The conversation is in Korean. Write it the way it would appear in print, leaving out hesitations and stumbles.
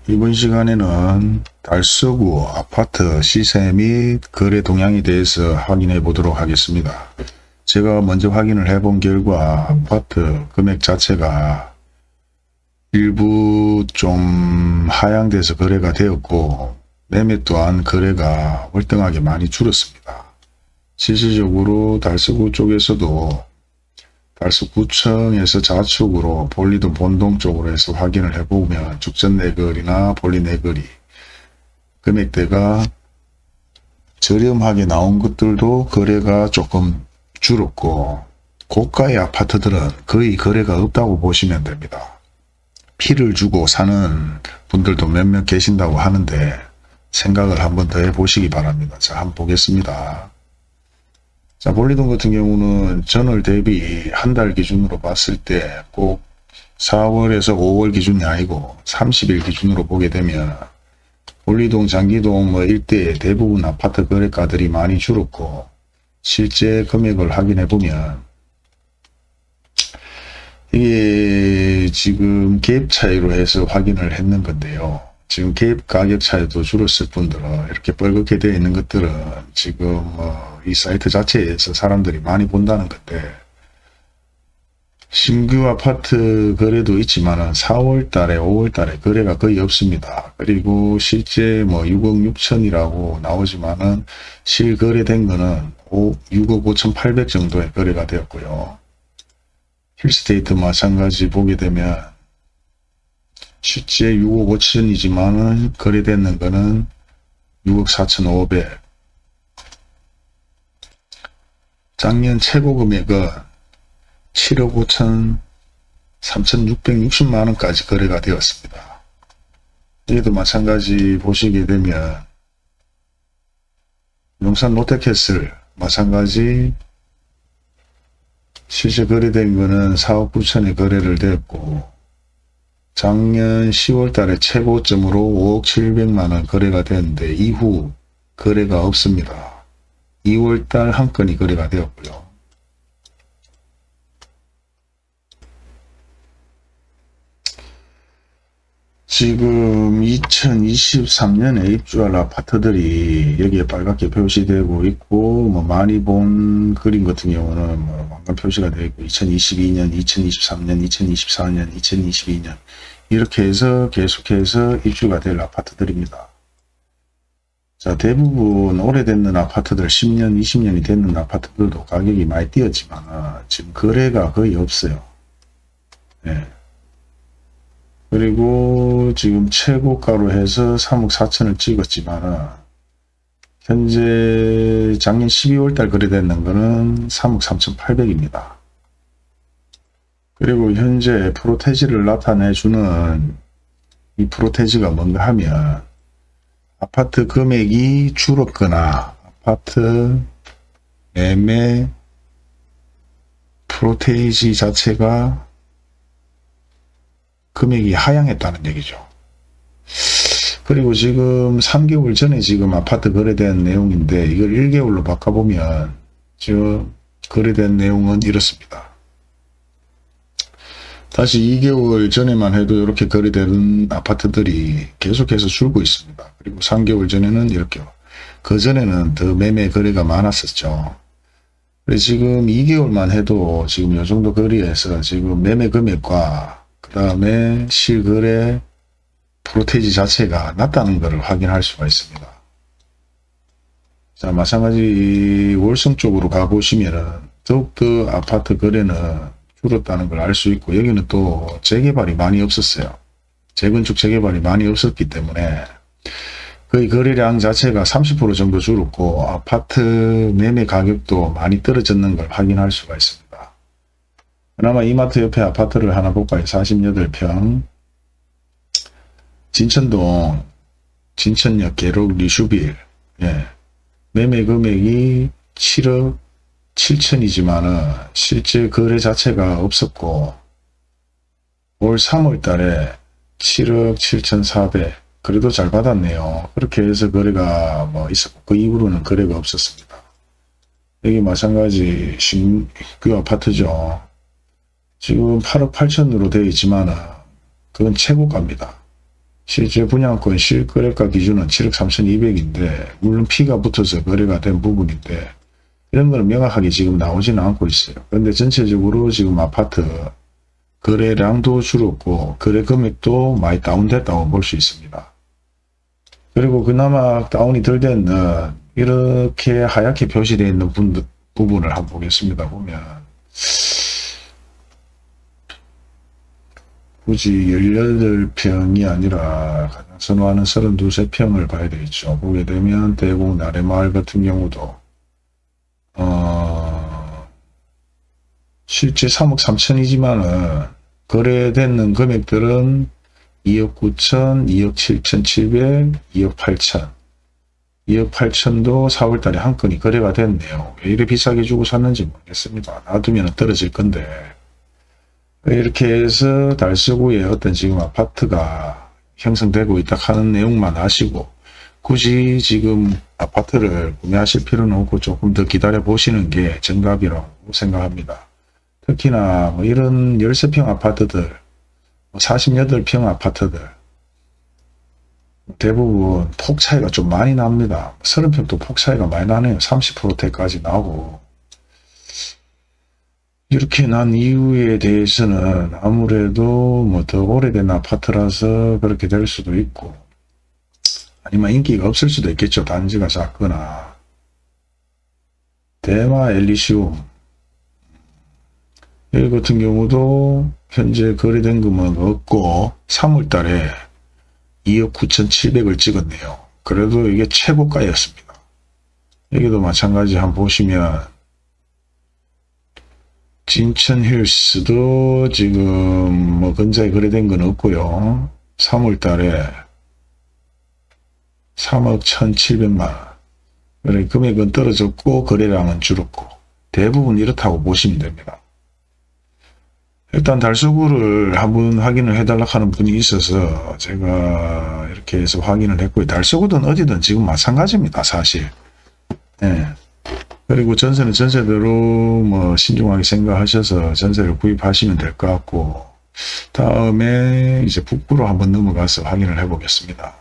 이번 시간에는 달서구 아파트 시세 및 거래 동향에 대해서 확인해 보도록 하겠습니다. 제가 먼저 확인을 해본 결과 아파트 금액 자체가 일부 좀 하향돼서 거래가 되었고 매매 또한 거래가 월등하게 많이 줄었습니다. 실질적으로 달서구 쪽에서도 달서구청에서 좌측으로 볼리동 본동 쪽으로 해서 확인을 해보면 죽전 내거리나 볼리 내거리 금액대가 저렴하게 나온 것들도 거래가 조금 줄었고 고가의 아파트들은 거의 거래가 없다고 보시면 됩니다. 피를 주고 사는 분들도 몇몇 계신다고 하는데 생각을 한번 더 해보시기 바랍니다. 자, 한번 보겠습니다. 자, 볼리동 같은 경우는 전월 대비 한 달 기준으로 봤을 때 꼭 4월에서 5월 기준이 아니고 30일 기준으로 보게 되면 볼리동, 장기동 일대의 대부분 아파트 거래가들이 많이 줄었고 실제 금액을 확인해 보면 이게 지금 갭 차이로 해서 확인을 했는 건데요. 지금 갭 가격 차이도 줄었을 뿐더러 이렇게 뻘겋게 되어 있는 것들은 지금 이 사이트 자체에서 사람들이 많이 본다는 건데 신규 아파트 거래도 있지만은 4월 달에 5월 달에 거래가 거의 없습니다. 그리고 실제 6억 6천이라고 나오지만은 실거래된 거는 6억 5천8백 정도의 거래가 되었고요. 힐스테이트 마찬가지 보게 되면 실제 6억 5천이지만은 거래되는 거는 6억 4천 5백. 작년 최고 금액은 7억 5천 3,660만원까지 거래가 되었습니다. 여기도 마찬가지 보시게 되면 용산 롯데캐슬 마찬가지 실제 거래된 거는 4억 9천에 거래를 되었고 작년 10월 달에 최고점으로 5억 7백만원 거래가 되었는데 이후 거래가 없습니다. 2월 달 한 건이 거래가 되었고요. 지금 2023년에 입주할 아파트들이 여기에 빨갛게 표시되고 있고 많이 본 그림 같은 경우는 왕관 표시가 되어 있고 2022년, 2023년, 2024년, 2022년 이렇게 해서 계속해서 입주가 될 아파트들입니다. 자, 대부분 오래됐는 아파트들 10년, 20년이 됐는 아파트들도 가격이 많이 뛰었지만 지금 거래가 거의 없어요. 네. 그리고 지금 최고가로 해서 3억 4천을 찍었지만 현재 작년 12월 달 거래되는 거는 3억 3,800입니다. 그리고 현재 프로테지를 나타내주는 이 프로테지가 뭔가 하면 아파트 금액이 줄었거나 아파트 매매 프로테이지 자체가 금액이 하향했다는 얘기죠. 그리고 지금 3개월 전에 지금 아파트 거래된 내용인데 이걸 1개월로 바꿔보면 지금 거래된 내용은 이렇습니다. 다시 2개월 전에만 해도 이렇게 거래되는 아파트들이 계속해서 줄고 있습니다. 그리고 3개월 전에는 이렇게 그 전에는 더 매매 거래가 많았었죠. 그래서 지금 2개월만 해도 지금 이 정도 거리에서 지금 매매 금액과 그 다음에 실거래 프로테이지 자체가 낮다는 것을 확인할 수가 있습니다. 자, 마찬가지 월성 쪽으로 가보시면은 더욱더 아파트 거래는 줄었다는 걸 알 수 있고 여기는 또 재개발이 많이 없었어요. 재건축 재개발이 많이 없었기 때문에 거의 거래량 자체가 30% 정도 줄었고 아파트 매매 가격도 많이 떨어졌는 걸 확인할 수가 있습니다. 그나마 이마트 옆에 아파트를 하나 볼까요? 48평 진천동 진천역 계록 리슈빌 매매 금액이 7억 7천이지만은 실제 거래 자체가 없었고 올 3월 달에 7억 7,400 그래도 잘 받았네요. 그렇게 해서 거래가 있었고 그 이후로는 거래가 없었습니다. 여기 마찬가지 신규 아파트죠. 지금 8억 8천으로 되어 있지만은 그건 최고가입니다. 실제 분양권 실거래가 기준은 7억 3,200인데 물론 피가 붙어서 거래가 된 부분인데 이런 거는 명확하게 지금 나오지는 않고 있어요. 그런데 전체적으로 지금 아파트 거래량도 줄었고 거래 금액도 많이 다운됐다고 볼 수 있습니다. 그리고 그나마 다운이 덜 되는 이렇게 하얗게 표시되어 있는 부분을 한번 보겠습니다. 보면 굳이 18평이 아니라 가장 선호하는 32평을 봐야 되겠죠. 보게 되면 대곡 나래마을 같은 경우도 실제 3억 3천이지만은 거래되는 금액들은 2억 9천, 2억 7,700, 2억 8천. 2억 8천도 4월달에 한 건이 거래가 됐네요. 왜 이렇게 비싸게 주고 샀는지 모르겠습니다. 놔두면 떨어질 건데. 이렇게 해서 달서구에 어떤 지금 아파트가 형성되고 있다 하는 내용만 아시고 굳이 지금 아파트를 구매하실 필요는 없고 조금 더 기다려 보시는 게 정답이라고 생각합니다. 특히나 뭐 이런 13평 아파트들, 48평 아파트들 대부분 폭 차이가 좀 많이 납니다. 30평도 폭 차이가 많이 나네요. 30%대까지 나고 이렇게 난 이유에 대해서는 아무래도 뭐 더 오래된 아파트라서 그렇게 될 수도 있고 아니면 인기가 없을 수도 있겠죠. 단지가 작거나. 대마 엘리시움 여기 같은 경우도 현재 거래된 금은 없고 3월 달에 2억 9,700을 찍었네요. 그래도 이게 최고가였습니다. 여기도 마찬가지 한번 보시면 진천힐스도 지금 뭐 근자에 거래된 건 없고요. 3월 달에 3억 1,700만원. 그래 금액은 떨어졌고 거래량은 줄었고 대부분 이렇다고 보시면 됩니다. 일단 달서구를 한번 확인을 해달라 하는 분이 있어서 제가 이렇게 해서 확인을 했고요. 달서구든 어디든 지금 마찬가지입니다. 사실. 네. 그리고 전세는 전세대로 뭐 신중하게 생각하셔서 전세를 구입하시면 될 것 같고 다음에 이제 북부로 한번 넘어가서 확인을 해 보겠습니다.